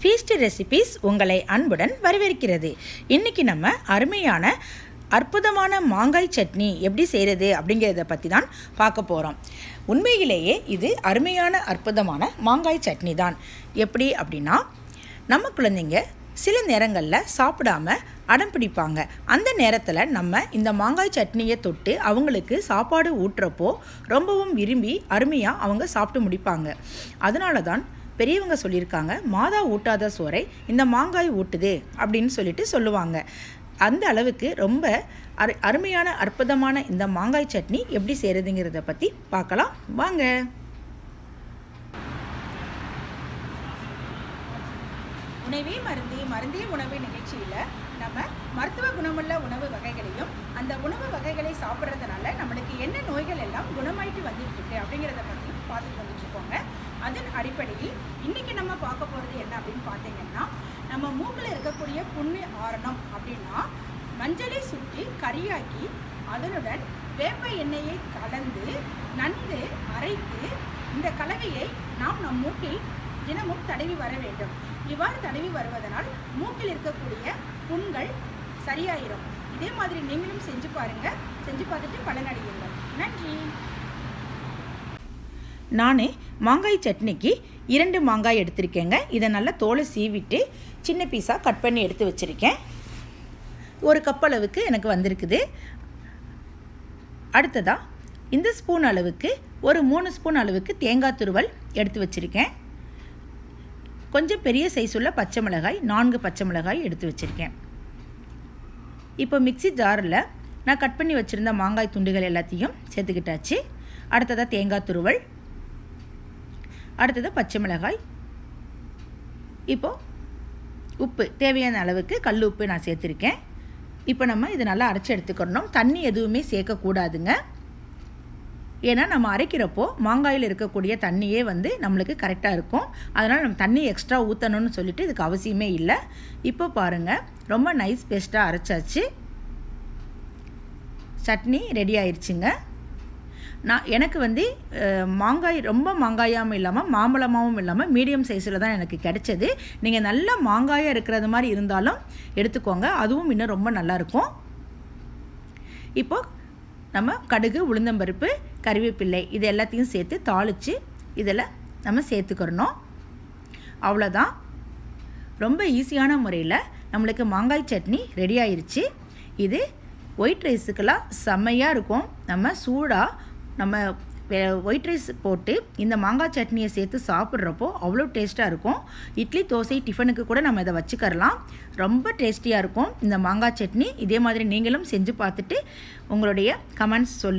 Feast recipes உங்களை அன்புடன் வரவேற்கிறது. இன்றைக்கி நம்ம அருமையான அற்புதமான மாங்காய் சட்னி எப்படி செய்கிறது அப்படிங்கிறத பற்றி தான் பார்க்க போகிறோம். உண்மையிலேயே இது அருமையான அற்புதமான மாங்காய் சட்னி தான். எப்படி அப்படின்னா, நம்ம குழந்தைங்க சில நேரங்களில் சாப்பிடாம அடம் பிடிப்பாங்க. அந்த நேரத்தில் நம்ம இந்த மாங்காய் சட்னியை தொட்டு அவங்களுக்கு சாப்பாடு ஊட்டுறப்போ ரொம்பவும் விரும்பி அருமையாக அவங்க சாப்பிட்டு முடிப்பாங்க. அதனால தான் பெரியவங்க சொல்லியிருக்காங்க, மாதா ஊட்டாத சோறை இந்த மாங்காய் ஊட்டுது அப்படின்னு சொல்லுவாங்க. அந்த அளவுக்கு ரொம்ப அருமையான அற்புதமான இந்த மாங்காய் சட்னி எப்படி செய்கிறதுங்கிறத பற்றி பார்க்கலாம் வாங்க. உணவே மருந்தே மருந்தே உணவு நிகழ்ச்சியில் நம்ம மருத்துவ குணமுள்ள உணவு வகைகளையும் அந்த உணவு வகைகளை சாப்பிட்றதுனால நம்மளுக்கு என்ன நோய்கள் எல்லாம் குணமாயிட்டு வந்துட்டுருக்கு அப்படிங்கிறத பற்றி பார்த்துட்டு வந்துட்டுருக்கோங்க. அதன் அடிப்படையில் இன்றைக்கி நம்ம பார்க்க போகிறது என்ன அப்படின்னு பார்த்தீங்கன்னா, நம்ம மூக்கில் இருக்கக்கூடிய புண்ணு ஆறணும் அப்படின்னா மஞ்சளை சுற்றி கறியாக்கி அதனுடன் வேப்ப எண்ணெயை கலந்து நன்கு அரைத்து இந்த கலவையை நாம் நம் மூக்கில் தினமும் தடவி வர வேண்டும். இவ்வாறு தடவி வருவதனால் மூக்கில் இருக்கக்கூடிய புண்கள் சரியாயிரும். இதே மாதிரி நீங்களும் செஞ்சு பாருங்கள். செஞ்சு பார்த்துட்டு பலனடையுங்கள். நன்றி. நான் மாங்காய் சட்னிக்கு 2 மாங்காய் எடுத்திருக்கேங்க. இதை நல்லா தோலை சீவிட்டு சின்ன பீஸாக கட் பண்ணி எடுத்து வச்சுருக்கேன். 1 கப் அளவுக்கு எனக்கு வந்திருக்குது. அடுத்ததாக இந்த ஸ்பூன் அளவுக்கு ஒரு 3 ஸ்பூன் அளவுக்கு தேங்காய் துருவல் எடுத்து வச்சுருக்கேன். கொஞ்சம் பெரிய சைஸ் உள்ள பச்சை மிளகாய் 4 பச்சை மிளகாய் எடுத்து வச்சுருக்கேன். இப்போ மிக்ஸி ஜாரில் நான் கட் பண்ணி வச்சுருந்த மாங்காய் துண்டுகள் எல்லாத்தையும் சேர்த்துக்கிட்டாச்சு. அடுத்ததாக தேங்காய் துருவல், அடுத்தது பச்சை மிளகாய், இப்போது உப்பு தேவையான அளவுக்கு கல் உப்பு நான் சேர்த்துருக்கேன். இப்போ நம்ம இதை நல்லா அரைச்சி எடுத்துக்கணும். தண்ணி எதுவுமே சேர்க்கக்கூடாதுங்க. ஏன்னா நம்ம அரைக்கிறப்போ மாங்காயில் இருக்கக்கூடிய தண்ணியே நம்மளுக்கு கரெக்டாக இருக்கும். அதனால் நம்ம தண்ணி எக்ஸ்ட்ரா ஊற்றணும்னு சொல்லிட்டு இதுக்கு அவசியமே இல்லை. இப்போ பாருங்கள், ரொம்ப நைஸ் பேஸ்ட்டாக அரைச்சாச்சு. சட்னி ரெடி ஆயிடுச்சுங்க. எனக்கு மாங்காய் ரொம்ப மாங்காயாகவும் இல்லாமல் மாம்பழமாகவும் இல்லாமல் மீடியம் சைஸில் தான் எனக்கு கிடைச்சது. நீங்கள் நல்ல மாங்காயாக இருக்கிறது மாதிரி இருந்தாலும் எடுத்துக்கோங்க, அதுவும் இன்னும் ரொம்ப நல்லாயிருக்கும். இப்போது நம்ம கடுகு, உளுந்தம்பருப்பு, கறிவேப்பிள்ளை இது எல்லாத்தையும் சேர்த்து தாளித்து இதில் நம்ம சேர்த்துக்கிறணும். அவ்வளோதான். ரொம்ப ஈஸியான முறையில் நம்மளுக்கு மாங்காய் சட்னி ரெடி ஆயிடுச்சு. இது ஒயிட் ரைஸுக்கெல்லாம் செம்மையாக இருக்கும். நம்ம சூடாக நம்ம ஒயிட் ரைஸ் போட்டு இந்த மாங்காய் சட்னியை சேர்த்து சாப்பிட்றப்போ அவ்வளோ டேஸ்ட்டாக இருக்கும். இட்லி, தோசை, டிஃபனுக்கு கூட நம்ம இதை வச்சுக்கரலாம். ரொம்ப டேஸ்டியாக இருக்கும் இந்த மாங்காய் சட்னி. இதே மாதிரி நீங்களும் செஞ்சு பார்த்துட்டு உங்களுடைய கமெண்ட்ஸ் சொல்லுங்கள்.